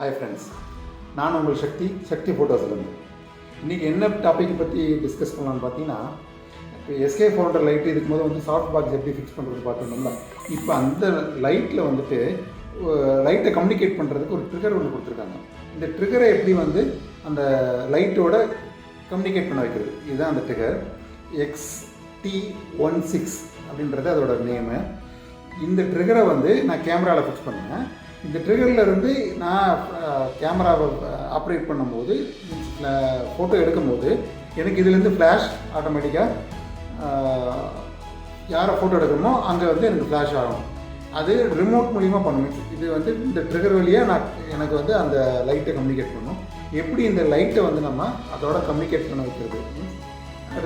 Hi friends, நான் உங்கள் சக்தி ஃபோட்டோஸ்லேருந்து இன்றைக்கி என்ன டாப்பிக்கை பற்றி டிஸ்கஸ் பண்ணலான்னு பார்த்தீங்கன்னா, இப்போ SK400 லைட்டு இதுக்கு போது வந்து சாஃப்ட் பாக்ஸ் எப்படி ஃபிக்ஸ் பண்ணுறது பார்த்துருந்தோம்ல. இப்போ அந்த லைட்டில் வந்துட்டு லைட்டை கம்யூனிகேட் பண்ணுறதுக்கு ஒரு ட்ரிகர் ஒன்று கொடுத்துருக்காங்க. இந்த ட்ரிகரை எப்படி வந்து அந்த லைட்டோட கம்யூனிகேட் பண்ண வைக்கிறது, இதுதான் அந்த ட்ரிகர். XT16 அப்படின்றது அதோட நேமு. இந்த ட்ரிகரை வந்து நான் கேமராவில் ஃபிக்ஸ் பண்ணேன். இந்த ட்ரிகரில் இருந்து நான் கேமராவை ஆப்ரேட் பண்ணும்போது, ஃபோட்டோ எடுக்கும்போது எனக்கு இதுலேருந்து ஃப்ளாஷ் ஆட்டோமேட்டிக்காக யாரை ஃபோட்டோ எடுக்கணுமோ அங்கே வந்து எனக்கு ஃப்ளாஷ் ஆகும். அது ரிமோட் மூலிமா பண்ணணும். இது வந்து இந்த ட்ரிகர் வழியாக எனக்கு வந்து அந்த லைட்டை கம்யூனிகேட் பண்ணணும். எப்படி இந்த லைட்டை வந்து நம்ம அதோட கம்யூனிகேட் பண்ண வைக்கிறது,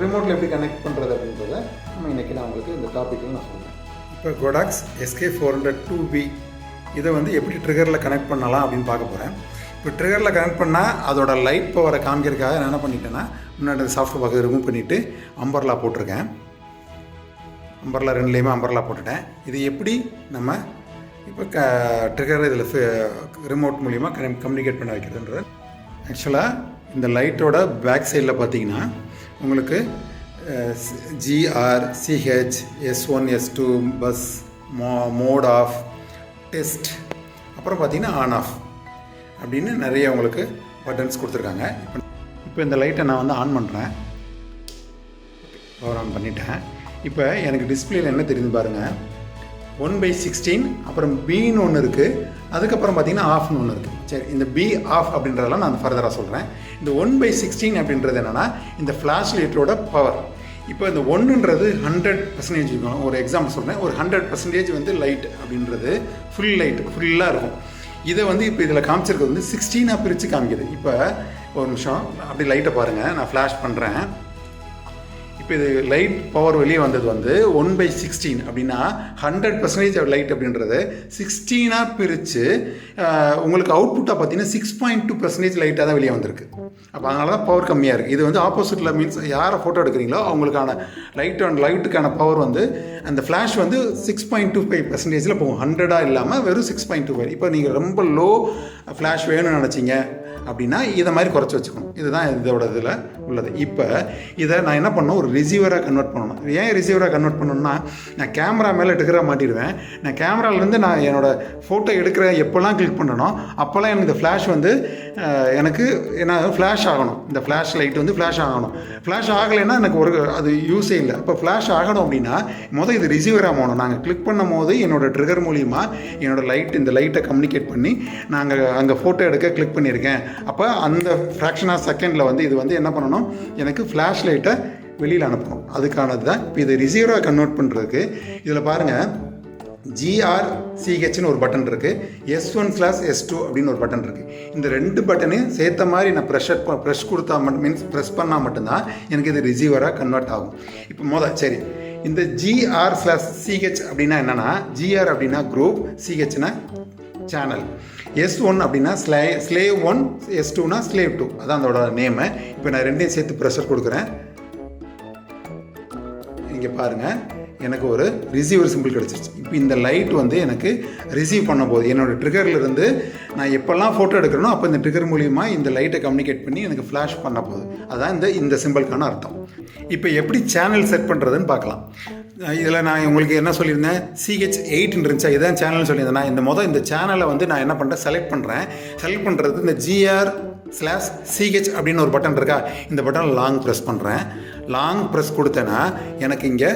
ரிமோட்டில் எப்படி கனெக்ட் பண்ணுறது அப்படின்றத நம்ம இன்றைக்கி நான் உங்களுக்கு இந்த டாப்பிக்கில் நான் சொல்கிறேன். இப்போ கோடாக்ஸ் SK400 2B இதை வந்து எப்படி ட்ரிகரில் கனெக்ட் பண்ணலாம் அப்படின்னு பார்க்க போகிறேன். இப்போ ட்ரிகரில் கனெக்ட் பண்ணால் அதோட லைட் பவரை காமிக்கிறதுக்காக நான் என்ன பண்ணிட்டேன்னா, முன்னாடி சாஃப்ட் பாக்ஸ் ரிமூவ் பண்ணிவிட்டு அம்பர்லா போட்டிருக்கேன். அம்பர்லா ரெண்டுலேயுமே அம்பர்லா போட்டுட்டேன். இது எப்படி நம்ம இப்போ ட்ரிகர் இதில் ரிமோட் மூலிமா கம்யூனிகேட் பண்ண வைக்கிறதுன்றது. ஆக்சுவலாக இந்த லைட்டோட பேக் சைடில் பார்த்தீங்கன்னா உங்களுக்கு GR, CH, S1, S2, bus, mode off, test, அப்புறம் பார்த்தீங்கன்னா ஆன் ஆஃப் அப்படின்னு நிறைய உங்களுக்கு பட்டன்ஸ் கொடுத்துருக்காங்க. இப்போ இந்த லைட்டை நான் வந்து ஆன் பண்ணுறேன். பவர் ஆன் பண்ணிட்டேன். இப்போ எனக்கு டிஸ்பிளேயில் என்ன தெரியுது பாருங்கள், 1/16, அப்புறம் Bன்னு ஒன்று இருக்குது, அதுக்கப்புறம் பார்த்தீங்கன்னா ஆஃப்னு ஒன்று இருக்குது. சரி, இந்த B ஆஃப் அப்படின்றதெல்லாம் நான் ஃபர்தராக சொல்கிறேன். இந்த 1/16 அப்படின்றது என்னென்னா இந்த ஃப்ளாஷ் லைட்டோட பவர். இப்போ இந்த 1ன்றது 100% இருக்கும். ஒரு எக்ஸாம்பிள் சொல்கிறேன். ஒரு 100% வந்து லைட் அப்படின்றது ஃபுல் லைட் ஃபுல்லாக இருக்கும். இதை வந்து இப்போ இதில் காமிச்சிருக்கிறது வந்து 16 பிரித்து காமிக்குது. இப்போ ஒரு நிமிஷம் அப்படி லைட்டை பாருங்கள், நான் ஃப்ளாஷ் பண்ணுறேன். இப்போ இது லைட் பவர் வெளியே வந்தது வந்து 1/16 அப்படின்னா 100% லைட் அப்படின்றது 16 பிரித்து உங்களுக்கு அவுட்புட்டாக பார்த்தீங்கன்னா 6.2% லைட்டாக தான் வெளியே வந்திருக்கு. அப்போ அதனால தான் பவர் கம்மியாக இருக்குது. இது வந்து ஆப்போசிட்டில் மீன்ஸ் யாரை ஃபோட்டோ எடுக்கிறீங்களோ அவங்களுக்கான லைட்டுக்கான பவர் வந்து அந்த ஃப்ளாஷ் வந்து 6.25% போகும். 100 இல்லாமல் வெறும் 6.25. இப்போ நீங்கள் ரொம்ப லோ ஃப்ளாஷ் வேணும்னு நினச்சிங்க அப்படின்னா இதை மாதிரி குறைச்சி வச்சுக்கணும். இதுதான் இதோட இதில் உள்ளது. இப்போ இதை நான் என்ன பண்ணணும், ஒரு ரிசீவராக கன்வெர்ட் பண்ணணும். ஏன் ரிசீவராக கன்வெர்ட் பண்ணணும்னா, நான் கேமரா மேலே எடுக்கிற மாட்டிடுவேன். நான் கேமராலேருந்து நான் என்னோடய ஃபோட்டோ எடுக்கிற எப்போல்லாம் கிளிக் பண்ணணும் அப்போல்லாம் எனக்கு இந்த ஃப்ளாஷ் வந்து எனக்கு என்ன ஃப்ளாஷ் ஆகணும். இந்த ஃப்ளாஷ் லைட் வந்து ஃப்ளாஷ் ஆகணும். ஃப்ளாஷ் ஆகலைன்னா எனக்கு அது யூஸே இல்லை. இப்போ ஃப்ளாஷ் ஆகணும் அப்படின்னா முதல் இது ரிசீவராக போகணும். நாங்கள் கிளிக் பண்ணும் போது என்னோடய ட்ரிகர் மூலிமா என்னோடய இந்த லைட்டை கம்யூனிகேட் பண்ணி நாங்கள் அங்கே ஃபோட்டோ எடுக்க கிளிக் பண்ணியிருக்கேன். அப்போ அந்த ஃப்ராக்ஷன் ஆஃப் செகண்டில் வந்து இது வந்து என்ன பண்ணணும், எனக்கு ஃப்ளாஷ் லைட்டை வெளியில் அனுப்பணும். அதுக்கானது தான் இப்போ இது ரிசீவராக கன்வெர்ட் பண்ணுறதுக்கு. இதில் பாருங்கள், GRCHன்னு ஒரு பட்டன் இருக்குது, S1/S2 அப்படின்னு ஒரு பட்டன் இருக்குது. இந்த ரெண்டு பட்டனையும் சேர்த்த மாதிரி நான் ப்ரெஷ் கொடுத்தா மீன்ஸ் ப்ரெஸ் பண்ணால் மட்டும்தான் எனக்கு இது ரிசீவராக கன்வெர்ட் ஆகும். இப்போ சரி, இந்த GR/CH அப்படின்னா என்னென்னா, GR அப்படின்னா குரூப், CHனா சேனல், S1 அப்படின்னா ஸ்லேவ் 1, S2னா ஸ்லேவ் 2, அதான் அதோட நேமு. இப்போ நான் ரெண்டையும் சேர்த்து ப்ரெஷர் கொடுக்குறேன். இங்கே பாருங்கள், எனக்கு ஒரு ரிசீவர் சிம்பிள் கிடச்சிருச்சு. இப்போ இந்த லைட் வந்து எனக்கு ரிசீவ் பண்ண போது என்னோடய ட்ரிகர்லேருந்து நான் எப்போல்லாம் ஃபோட்டோ எடுக்கிறேனோ அப்போ இந்த ட்ரிகர் மூலிமா இந்த லைட்டை கம்யூனிகேட் பண்ணி எனக்கு ஃப்ளாஷ் பண்ண போகுது. அதுதான் இந்த சிம்பிளுக்கான அர்த்தம். இப்போ எப்படி சேனல் செட் பண்ணுறதுன்னு பார்க்கலாம். இதில் நான் உங்களுக்கு என்ன சொல்லியிருந்தேன், CH8 இருந்துச்சா, இதான் சேனல்னு சொல்லியிருந்தேன். இந்த சேனலை வந்து நான் என்ன பண்ணுறேன், செலக்ட் பண்ணுறது இந்த GR/CH அப்படின்னு ஒரு பட்டன் இருக்கா, இந்த பட்டன் லாங் ப்ரெஸ் பண்ணுறேன். லாங் ப்ரெஸ் கொடுத்தேன்னா எனக்கு இங்கே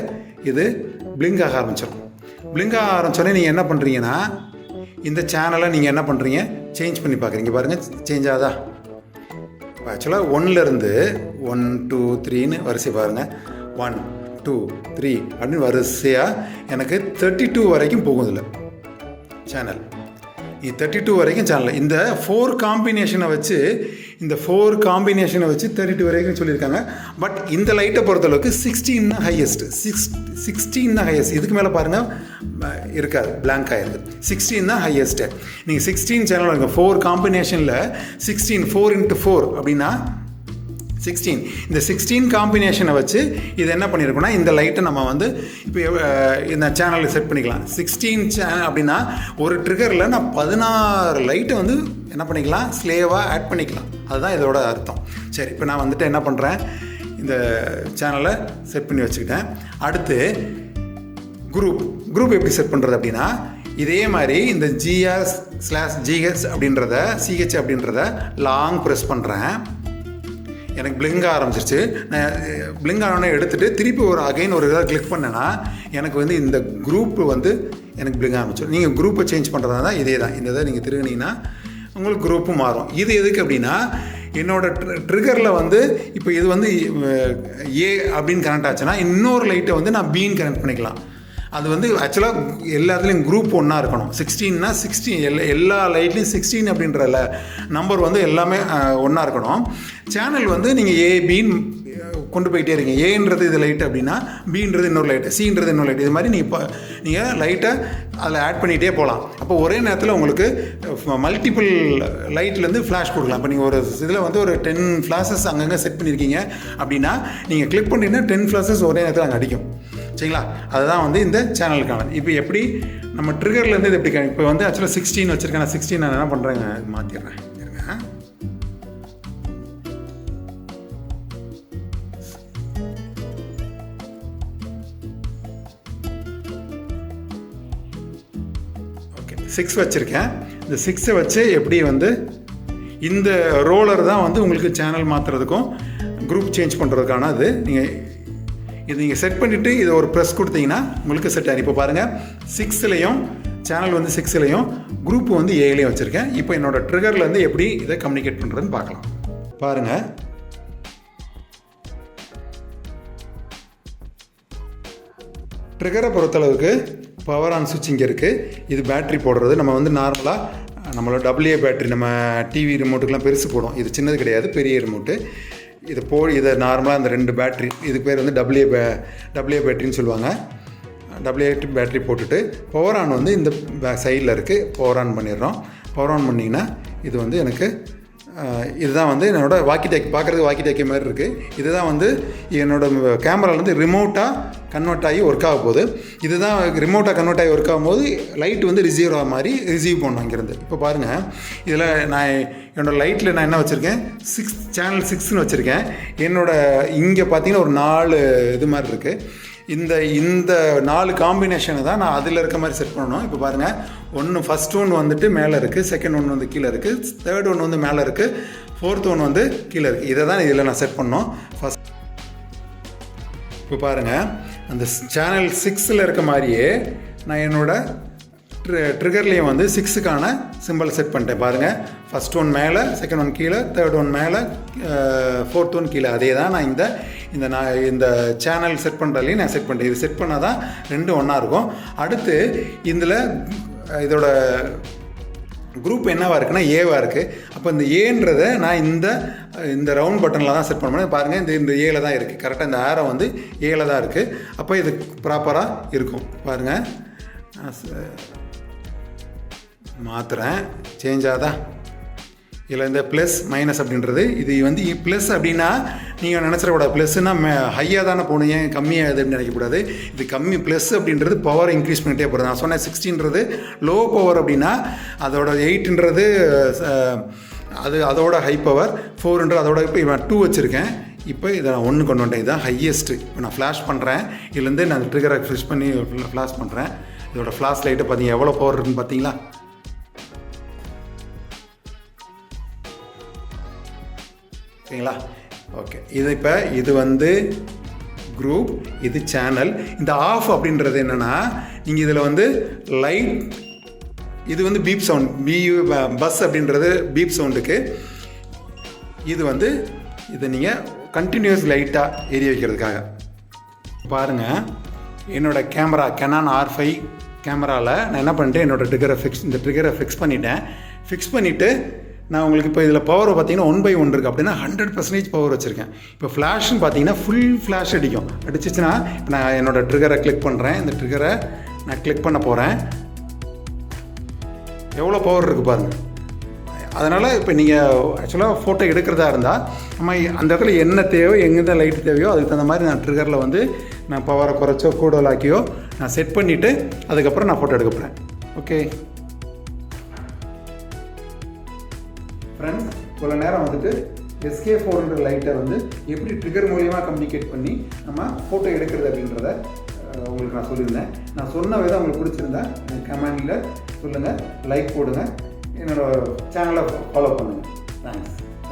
இது பிளிங்க் ஆக ஆரம்பிச்சிடும். பிளிங்க் ஆக ஆரம்பிச்சோடனே நீங்கள் என்ன பண்ணுறீங்கன்னா, இந்த சேனலை நீங்கள் என்ன பண்ணுறீங்க, சேஞ்ச் பண்ணி பார்க்குறீங்க. பாருங்கள், சேஞ்ச் ஆகுதா. ஆக்சுவலாக 1லேருந்து 1 2 3ன்னு வரிசை பாருங்கள், 1 2 3 அப்படின்னு வரிசையாக எனக்கு 32 வரைக்கும் போகும். இதில் சேனல் 32 வரைக்கும் சேனல். இந்த 4 காம்பினேஷனை வச்சு 32 வரைக்கும் சொல்லியிருக்காங்க. பட் இந்த லைட்டை பொறுத்தளவுக்கு 16 தான் ஹையஸ்ட். 16 தான் ஹையஸ்ட். இதுக்கு மேலே பாருங்கள் இருக்காது, பிளாங்க் ஆகிருக்கு. 16 தான் ஹையஸ்ட்டு. நீங்கள் 16 சேனல் வைங்க. 4 காம்பினேஷனில் 16 4 × 4 அப்படின்னா 16. இந்த 16 காம்பினேஷனை வச்சு இது என்ன பண்ணியிருக்கோம்னா இந்த லைட்டை நம்ம வந்து இப்போ இந்த சேனலில் செட் பண்ணிக்கலாம். 16 அப்படின்னா ஒரு ட்ரிகரில் நான் 16 லைட்டை வந்து என்ன பண்ணிக்கலாம், ஸ்லேவாக ஆட் பண்ணிக்கலாம். அதுதான் இதோட அர்த்தம். சரி, இப்போ நான் வந்துட்டு என்ன பண்ணுறேன், இந்த சேனலை செட் பண்ணி வச்சுக்கிட்டேன். அடுத்து குரூப் எப்படி செட் பண்ணுறது அப்படின்னா, இதே மாதிரி இந்த GR/GH அப்படின்றத CH அப்படின்றத லாங் ப்ரெஸ் பண்ணுறேன். எனக்கு பிளிங்க் ஆரம்பிச்சிருச்சு. நான் பிளிங்க் ஆனோடனே எடுத்துகிட்டு திருப்பி அகைன் ஒரு இதை கிளிக் பண்ணேன்னா எனக்கு வந்து இந்த குரூப்பு வந்து எனக்கு பிளிங்க் ஆரம்பிச்சிடும். நீங்கள் குரூப்பை சேஞ்ச் பண்ணுறதா தான் இதே தான். இந்த இதை நீங்கள் திருவினீங்கன்னா உங்களுக்கு குரூப்பும் மாறும். இது எதுக்கு அப்படின்னா, என்னோடய ட்ரிகரில் வந்து இப்போ இது வந்து A அப்படின்னு கனெக்ட் ஆச்சுன்னா இன்னொரு லைட்டை வந்து நான் Bன்னு கனெக்ட் பண்ணிக்கலாம். அது வந்து ஆக்சுவலாக எல்லாத்துலேயும் குரூப் ஒன்றா இருக்கணும். 16னா 16 எல்லா லைட்லேயும் 16 அப்படின்ற நம்பர் வந்து எல்லாமே ஒன்றா இருக்கணும். சேனல் வந்து நீங்கள் A Bன்னு கொண்டு போயிட்டே இருக்கீங்க. ஏன்றது இது லைட் அப்படின்னா பின்றது இன்னொரு லைட்டு, சின்றது இன்னொரு லைட். இது மாதிரி நீங்கள் லைட்டை அதில் ஆட் பண்ணிகிட்டே போகலாம். அப்போ ஒரே நேரத்தில் உங்களுக்கு மல்டிபிள் லைட்லேருந்து ஃப்ளாஷ் கொடுக்கலாம். இப்போ நீங்கள் ஒரு இதில் வந்து ஒரு 10 ஃப்ளாஷஸ் அங்கங்கே செட் பண்ணியிருக்கீங்க அப்படின்னா நீங்கள் கிளிக் பண்ணிங்கன்னா 10 ஃப்ளாஷஸ் ஒரே நேரத்தில் அங்கே அடிக்கும். சரிங்களா? அதுதான் வந்து இந்த சேனலுக்கானது. இப்போ எப்படி நம்ம ட்ரிகர்லேருந்து இது எப்படி இப்போ வந்து ஆக்சுவலாக 16 வச்சுருக்கேன். நான் 16 நான் என்ன பண்ணுறேங்க மாற்றிடுறேன். ஓகே, 6 வச்சுருக்கேன். இந்த 6 வச்சு எப்படி வந்து இந்த ரோலர் தான் வந்து உங்களுக்கு சேனல் மாற்றுறதுக்கும் குரூப் சேஞ்ச் பண்ணுறதுக்கான அது. இது நீங்கள் செட் பண்ணிவிட்டு இதை ஒரு ப்ரெஸ் கொடுத்தீங்கன்னா உங்களுக்கு செட் ஆகும். இப்போ பாருங்கள், 6லேயும் சேனல் வந்து 6லேயும் குரூப் வந்து 7லேயும் வச்சுருக்கேன். இப்போ என்னோடய ட்ரிகர்லேருந்து எப்படி இதை கம்யூனிகேட் பண்ணுறதுன்னு பார்க்கலாம். பாருங்கள், ட்ரிகரை பொறுத்தளவுக்கு பவர் ஆன் சுவிட்ச் இங்கே இருக்குது. இது பேட்ரி போடுறது. நம்ம வந்து நார்மலாக நம்மளோட AA பேட்ரி நம்ம டிவி ரிமோட்டுக்கெலாம் பெருசு போடும். இது சின்னது கிடையாது, பெரிய ரிமோட்டு. இதை நார்மலாக அந்த 2 பேட்ரி, இதுக்கு பேர் வந்து AA பேட்ரின்னு சொல்லுவாங்க. AA பேட்ரி போட்டுட்டு பவர் ஆன் வந்து இந்த சைடில் இருக்குது. பவர் ஆன் பண்ணிடுறோம். பவர் ஆன் பண்ணிங்கன்னா இது வந்து எனக்கு இதுதான் வந்து என்னோடய வாக்கி டாக்கி, பார்க்குறதுக்கு வாக்கி டாக்கி மாதிரி இருக்குது. இதுதான் வந்து என்னோடய கேமராலேருந்து ரிமோட்டாக கன்வெர்ட் ஆகி ஒர்க் ஆக போகுது. இதுதான் ரிமோட்டாக கன்வெர்ட் ஆகி ஒர்க் ஆகும்போது லைட் வந்து ரிசீவ் ஆக மாதிரி ரிசீவ் பண்ணணும் இங்கேருந்து. இப்போ பாருங்கள், இதில் நான் என்னோடய லைட்டில் நான் என்ன வச்சுருக்கேன், சேனல் 6ன்னு வச்சுருக்கேன். இங்கே பார்த்தீங்கன்னா ஒரு 4 இது மாதிரி இருக்குது. இந்த 4 காம்பினேஷனை தான் நான் அதில் இருக்க மாதிரி செட் பண்ணணும். இப்போ பாருங்கள், ஃபஸ்ட் ஒன்று வந்துட்டு மேலே இருக்குது, செகண்ட் ஒன்று வந்து கீழே இருக்குது, தேர்ட் ஒன்று வந்து மேலே இருக்குது, ஃபோர்த் ஒன்று வந்து கீழே இருக்குது. இதை தான் இதில் நான் செட் பண்ணோம் ஃபஸ்ட். இப்போ பாருங்கள், அந்த சேனல் 6ல் இருக்க மாதிரியே நான் என்னோடய ட்ரிகர்லேயும் வந்து 6க்கான சிம்பிள் செட் பண்ணிட்டேன். பாருங்கள், ஃபஸ்ட் ஒன் மேலே, செகண்ட் ஒன் கீழே, தேர்ட் ஒன் மேலே, ஃபோர்த் ஒன் கீழே. அதே தான் நான் இந்த சேனல் செட் பண்ணுறதுலையும் நான் செட் பண்ணிட்டேன். இது செட் பண்ணால் தான் 2 ஒன்றா இருக்கும். அடுத்து இதோட குரூப் என்னவாக இருக்குன்னா ஏவாக இருக்குது. அப்போ இந்த ஏன்றதை நான் இந்த ரவுண்ட் பட்டனில் தான் செட் பண்ண. பாருங்கள், இந்த ஏல தான் இருக்குது. கரெக்டாக இந்த ஆரோ வந்து ஏல தான் இருக்குது. அப்போ இது ப்ராப்பராக இருக்கும். பாருங்கள், மாற்றுறேன், சேஞ்ச் ஆகுதா? இதில் இந்த ப்ளஸ் மைனஸ் அப்படின்றது, இது வந்து ப்ளஸ் அப்படின்னா நீங்கள் நினச்சிடக்கூடாது ப்ளஸ்னால் ஹையாக தானே போகணும், ஏன் கம்மியாக அப்படின்னு நினைக்கக்கூடாது. இது கம்மி. ப்ளஸ் அப்படின்றது பவர் இன்க்ரீஸ் பண்ணிகிட்டே போகிறது. நான் சொன்னேன் 16ன்றது லோ பவர் அப்படின்னா அதோட 8ன்றது அதோட ஹை பவர், 4ன்றது அதோட. இப்போ நான் 2 வச்சுருக்கேன். இப்போ இதை நான் 1 கொண்டு வந்துட்டேன். இதுதான் ஹையஸ்ட்டு. இப்போ நான் ஃப்ளாஷ் பண்ணுறேன். இதுலேருந்து நான் ட்ரிகரை ஃபிஷ் பண்ணி ஃப்ளாஷ் பண்ணுறேன். இதோட ஃப்ளாஷ் லைட்டை பார்த்தீங்க எவ்வளோ பவர் இருக்குன்னு பார்த்தீங்களா? ஓகேங்களா? ஓகே, இது வந்து குரூப், இது சேனல். இந்த ஆஃப் அப்படின்றது என்னென்னா, நீங்கள் இதில் வந்து லைட், இது வந்து பீப் சவுண்ட், பஸ் அப்படின்றது பீப் சவுண்டுக்கு. இது வந்து இதை நீங்கள் கண்டினியூஸ் லைட்டாக எரிய வைக்கிறதுக்காக. பாருங்கள், என்னோடய கேமரா Canon R5 கேமராவில் நான் என்ன பண்ணிட்டேன், இந்த ட்ரிகரை ஃபிக்ஸ் பண்ணிட்டேன். ஃபிக்ஸ் பண்ணிவிட்டு நான் உங்களுக்கு இப்போ இதில் பவர் பார்த்தீங்கன்னா 1/1 இருக்குது. அப்படின்னா 100% பவர் வச்சுருக்கேன். இப்போ ஃப்ளாஷ்னு பார்த்தீங்கன்னா ஃபுல் ஃப்ளாஷ் அடிச்சிச்சுன்னா, இப்போ நான் என்னோடய ட்ரிகரை கிளிக் பண்ணுறேன். இந்த ட்ரிகரை நான் கிளிக் பண்ண போகிறேன். எவ்வளோ பவர் இருக்குது பாருங்கள். அதனால் இப்போ நீங்கள் ஆக்சுவலாக ஃபோட்டோ எடுக்கிறதா இருந்தால் நம்ம அந்த இடத்துல என்ன தேவையோ எங்கே லைட் தேவையோ அதுக்கு தகுந்த மாதிரி நான் ட்ரிகரில் வந்து நான் பவரை குறைச்சோ கூடலாக்கியோ நான் செட் பண்ணிவிட்டு அதுக்கப்புறம் நான் ஃபோட்டோ எடுக்க போகிறேன். ஓகே ஃப்ரெண்ட்ஸ், இவ்வளோ நேரம் வந்துட்டு SK400 லைட்டை வந்து எப்படி ட்ரிகர் மூலியமாக கம்யூனிகேட் பண்ணி நம்ம ஃபோட்டோ எடுக்கிறது அப்படின்றத உங்களுக்கு நான் சொல்லியிருந்தேன். நான் சொன்ன விதம் உங்களுக்கு பிடிச்சிருந்தா எனக்கு கமெண்டில் சொல்லுங்கள், லைக் போடுங்க, என்னோடய சேனலை ஃபாலோ பண்ணுங்கள். தேங்க்ஸ்.